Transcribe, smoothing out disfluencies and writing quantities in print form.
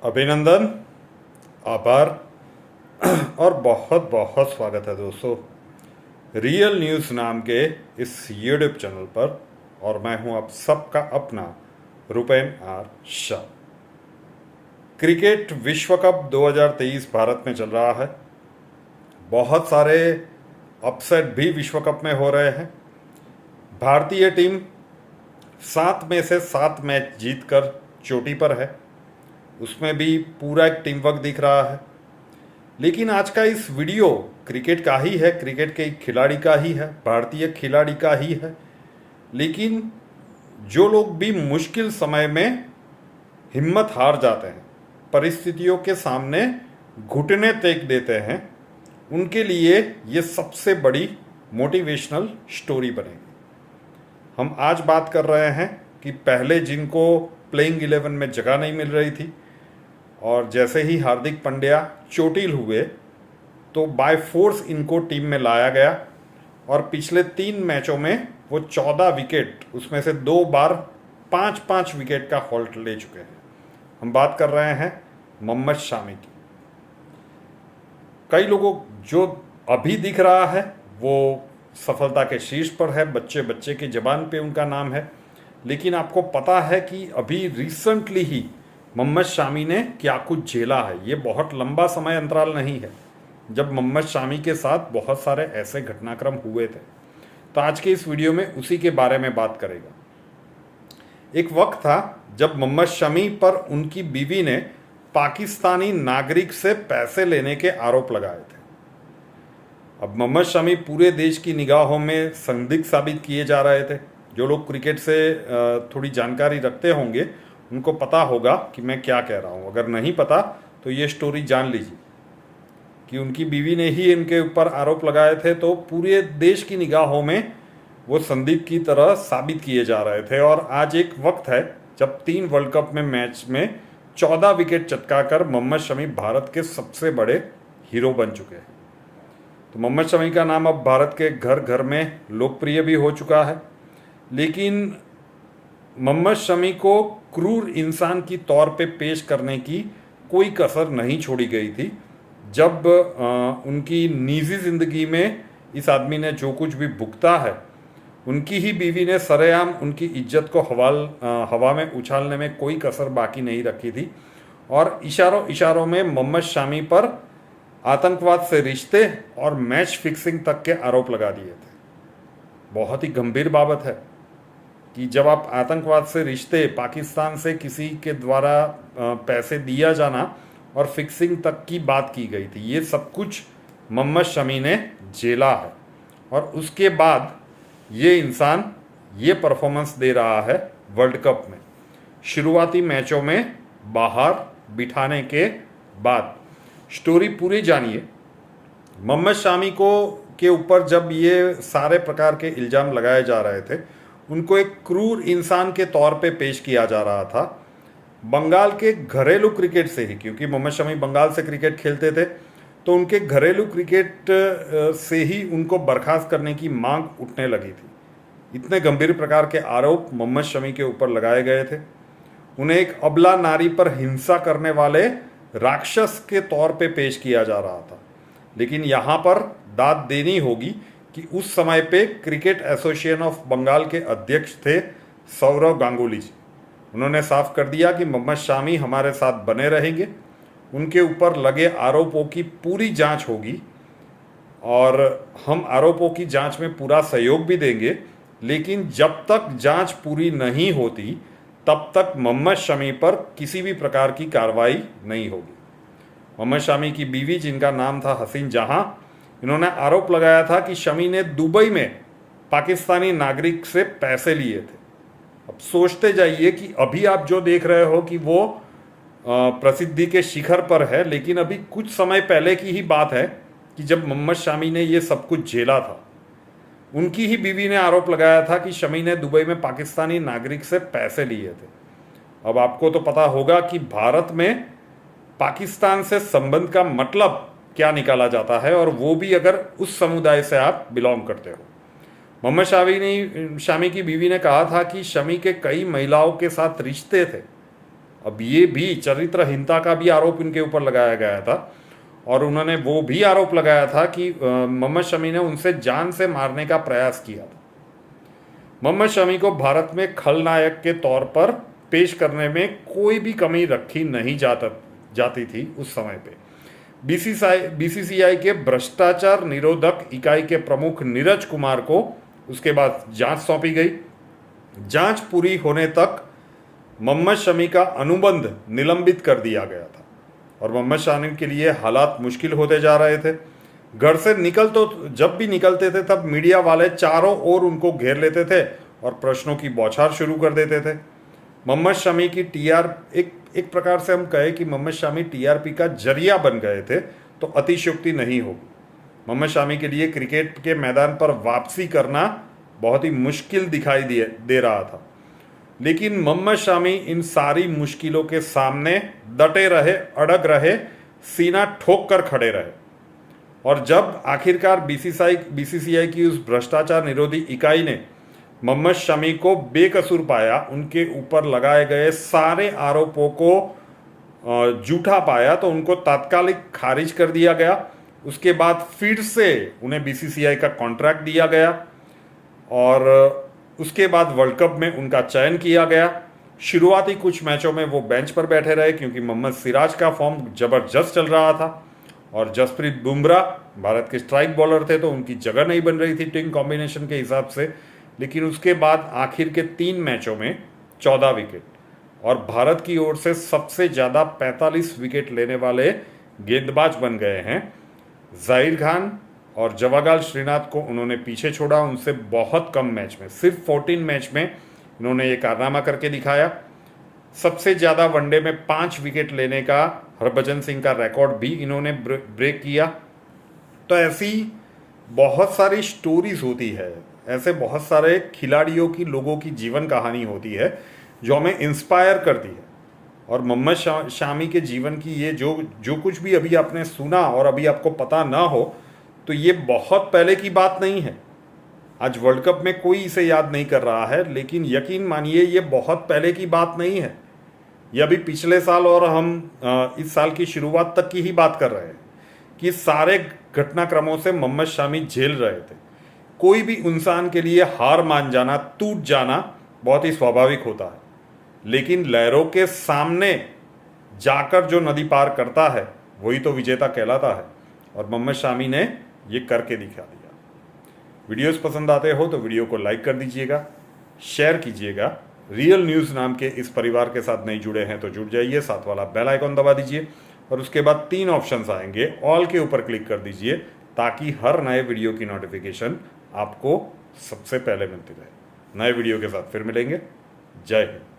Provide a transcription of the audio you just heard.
अभिनंदन, आभार और बहुत बहुत स्वागत है दोस्तों रियल न्यूज़ नाम के इस यूट्यूब चैनल पर। और मैं हूं आप सबका अपना रुपेन आर शाह। क्रिकेट विश्व कप 2023 भारत में चल रहा है। बहुत सारे अपसेट भी विश्व कप में हो रहे हैं। भारतीय टीम 7 में से 7 मैच जीतकर चोटी पर है। उसमें भी पूरा एक टीम वर्क दिख रहा है। लेकिन आज का इस वीडियो क्रिकेट का ही है, क्रिकेट के खिलाड़ी का ही है, भारतीय खिलाड़ी का ही है। लेकिन जो लोग भी मुश्किल समय में हिम्मत हार जाते हैं, परिस्थितियों के सामने घुटने टेक देते हैं, उनके लिए ये सबसे बड़ी मोटिवेशनल स्टोरी बनेगी। हम आज बात कर रहे हैं कि पहले जिनको प्लेइंग 11 में जगह नहीं मिल रही थी और जैसे ही हार्दिक पांड्या चोटिल हुए तो बाय फोर्स इनको टीम में लाया गया और पिछले 3 मैचों में वो 14 विकेट, उसमें से 2 बार 5-5 विकेट का हॉल्ट ले चुके हैं। हम बात कर रहे हैं मोहम्मद शामी की। कई लोगों जो अभी दिख रहा है वो सफलता के शीर्ष पर है, बच्चे बच्चे की ज़बान पे उनका नाम है। लेकिन आपको पता है कि अभी रिसेंटली ही मोहम्मद शामी ने क्या कुछ झेला है। ये बहुत लंबा समय अंतराल नहीं है जब मोहम्मद शामी के साथ बहुत सारे ऐसे घटनाक्रम हुए थे। तो आज के इस वीडियो में उसी के बारे में बात करेगा। एक वक्त था जब मोहम्मद शमी पर उनकी बीवी ने पाकिस्तानी नागरिक से पैसे लेने के आरोप लगाए थे। अब मोहम्मद शमी पूरे देश की निगाहों में संदिग्ध साबित किए जा रहे थे। जो लोग क्रिकेट से थोड़ी जानकारी रखते होंगे उनको पता होगा कि मैं क्या कह रहा हूँ। अगर नहीं पता तो ये स्टोरी जान लीजिए कि उनकी बीवी ने ही इनके ऊपर आरोप लगाए थे, तो पूरे देश की निगाहों में वो संदिग्ध की तरह साबित किए जा रहे थे। और आज एक वक्त है जब 3 वर्ल्ड कप में मैच में 14 विकेट चटकाकर मोहम्मद शमी भारत के सबसे बड़े हीरो बन चुके हैं। तो मोहम्मद शमी का नाम अब भारत के घर घर में लोकप्रिय भी हो चुका है। लेकिन मोहम्मद शमी को क्रूर इंसान की तौर पे पेश करने की कोई कसर नहीं छोड़ी गई थी। जब उनकी निजी ज़िंदगी में इस आदमी ने जो कुछ भी भुगता है, उनकी ही बीवी ने सरेआम उनकी इज्जत को हवा में उछालने में कोई कसर बाकी नहीं रखी थी और इशारों इशारों में मोहम्मद शमी पर आतंकवाद से रिश्ते और मैच फिक्सिंग तक के आरोप लगा दिए थे। बहुत ही गंभीर बाबत है कि जब आप आतंकवाद से रिश्ते, पाकिस्तान से किसी के द्वारा पैसे दिया जाना और फिक्सिंग तक की बात की गई थी, ये सब कुछ मोहम्मद शमी ने झेला है। और उसके बाद ये इंसान ये परफॉर्मेंस दे रहा है वर्ल्ड कप में, शुरुआती मैचों में बाहर बिठाने के बाद। स्टोरी पूरी जानिए। मोहम्मद शमी के ऊपर जब ये सारे प्रकार के इल्ज़ाम लगाए जा रहे थे, उनको एक क्रूर इंसान के तौर पे पेश किया जा रहा था बंगाल के घरेलू क्रिकेट से ही, क्योंकि मोहम्मद शमी बंगाल से क्रिकेट खेलते थे। तो उनके घरेलू क्रिकेट से ही उनको बर्खास्त करने की मांग उठने लगी थी। इतने गंभीर प्रकार के आरोप मोहम्मद शमी के ऊपर लगाए गए थे। उन्हें एक अबला नारी पर हिंसा करने वाले राक्षस के तौर पे पेश किया जा रहा था। लेकिन यहाँ पर दाद देनी होगी कि उस समय पे क्रिकेट एसोसिएशन ऑफ बंगाल के अध्यक्ष थे सौरव गांगुली जी। उन्होंने साफ कर दिया कि मोहम्मद शमी हमारे साथ बने रहेंगे, उनके ऊपर लगे आरोपों की पूरी जांच होगी और हम आरोपों की जांच में पूरा सहयोग भी देंगे। लेकिन जब तक जांच पूरी नहीं होती तब तक मोहम्मद शमी पर किसी भी प्रकार की कार्रवाई नहीं होगी। मोहम्मद शमी की बीवी, जिनका नाम था हसीन जहां, इन्होंने आरोप लगाया था कि शमी ने दुबई में पाकिस्तानी नागरिक से पैसे लिए थे। अब सोचते जाइए कि अभी आप जो देख रहे हो कि वो प्रसिद्धि के शिखर पर है, लेकिन अभी कुछ समय पहले की ही बात है कि जब मोहम्मद शमी ने ये सब कुछ झेला था, उनकी ही बीवी ने आरोप लगाया था कि शमी ने दुबई में पाकिस्तानी नागरिक से पैसे लिए थे। अब आपको तो पता होगा कि भारत में पाकिस्तान से संबंध का मतलब क्या निकाला जाता है, और वो भी अगर उस समुदाय से आप बिलोंग करते हो। मोहम्मद शमी की बीवी ने कहा था कि शमी के कई महिलाओं के साथ रिश्ते थे। अब ये भी चरित्रहीनता का भी आरोप इनके ऊपर लगाया गया था और उन्होंने वो भी आरोप लगाया था कि मोहम्मद शमी ने उनसे जान से मारने का प्रयास किया था। मोहम्मद शमी को भारत में खलनायक के तौर पर पेश करने में कोई भी कमी रखी नहीं जाती थी उस समय पे। बीसीसीआई के भ्रष्टाचार निरोधक इकाई के प्रमुख नीरज कुमार को उसके बाद जांच सौंपी गई। जांच पूरी होने तक मोहम्मद शमी का अनुबंध निलंबित कर दिया गया था और मोहम्मद शमी के लिए हालात मुश्किल होते जा रहे थे। घर से जब भी निकलते थे तब मीडिया वाले चारों ओर उनको घेर लेते थे और प्रश्नों की बौछार शुरू कर देते थे। मोहम्मद शमी की एक प्रकार से हम कहें कि मोहम्मद शमी टीआरपी का जरिया बन गए थे तो अतिशयोक्ति नहीं होगी। मोहम्मद शमी के लिए क्रिकेट के मैदान पर वापसी करना बहुत ही मुश्किल दिखाई दे रहा था, लेकिन मोहम्मद शमी इन सारी मुश्किलों के सामने डटे रहे, अड़ग रहे, सीना ठोक कर खड़े रहे। और जब आखिरकार बीसीसीआई की उस भ्रष्टाचार निरोधी इकाई ने मोहम्मद शमी को बेकसूर पाया, उनके ऊपर लगाए गए सारे आरोपों को झूठा पाया, तो उनको तात्कालिक खारिज कर दिया गया। उसके बाद फिर से उन्हें बीसीसीआई का कॉन्ट्रैक्ट दिया गया और उसके बाद वर्ल्ड कप में उनका चयन किया गया। शुरुआती कुछ मैचों में वो बेंच पर बैठे रहे क्योंकि मोहम्मद सिराज का फॉर्म ज़बरदस्त चल रहा था और जसप्रीत बुमराह भारत के स्ट्राइक बॉलर थे तो उनकी जगह नहीं बन रही थी टीम कॉम्बिनेशन के हिसाब से। लेकिन उसके बाद आखिर के 3 मैचों में 14 विकेट और भारत की ओर से सबसे ज़्यादा 45 विकेट लेने वाले गेंदबाज बन गए हैं। जाहिर खान और जवागल श्रीनाथ को उन्होंने पीछे छोड़ा, उनसे बहुत कम मैच में, सिर्फ 14 मैच में इन्होंने ये कारनामा करके दिखाया। सबसे ज़्यादा वनडे में 5 विकेट लेने का हरभजन सिंह का रिकॉर्ड भी इन्होंने ब्रेक किया। तो ऐसी बहुत सारी स्टोरीज होती है, ऐसे बहुत सारे खिलाड़ियों की, लोगों की जीवन कहानी होती है जो हमें इंस्पायर करती है। और मोहम्मद शमी के जीवन की ये जो कुछ भी अभी आपने सुना और अभी आपको पता ना हो तो ये बहुत पहले की बात नहीं है। आज वर्ल्ड कप में कोई इसे याद नहीं कर रहा है, लेकिन यकीन मानिए ये बहुत पहले की बात नहीं है। ये अभी पिछले साल और हम इस साल की शुरुआत तक की ही बात कर रहे हैं कि सारे घटनाक्रमों से मोहम्मद शमी झेल रहे थे। कोई भी इंसान के लिए हार मान जाना, टूट जाना बहुत ही स्वाभाविक होता है, लेकिन लहरों के सामने जाकर जो नदी पार करता है वही तो विजेता कहलाता है और मोहम्मद शमी ने ये करके दिखा दिया। वीडियोस पसंद आते हो तो वीडियो को लाइक कर दीजिएगा, शेयर कीजिएगा। रियल न्यूज़ नाम के इस परिवार के साथ नहीं जुड़े हैं तो जुड़ जाइए, साथ वाला बेल आइकॉन दबा दीजिए और उसके बाद 3 ऑप्शंस आएंगे, ऑल के ऊपर क्लिक कर दीजिए ताकि हर नए वीडियो की नोटिफिकेशन आपको सबसे पहले मिलती रहे। नए वीडियो के साथ फिर मिलेंगे। जय हिंद।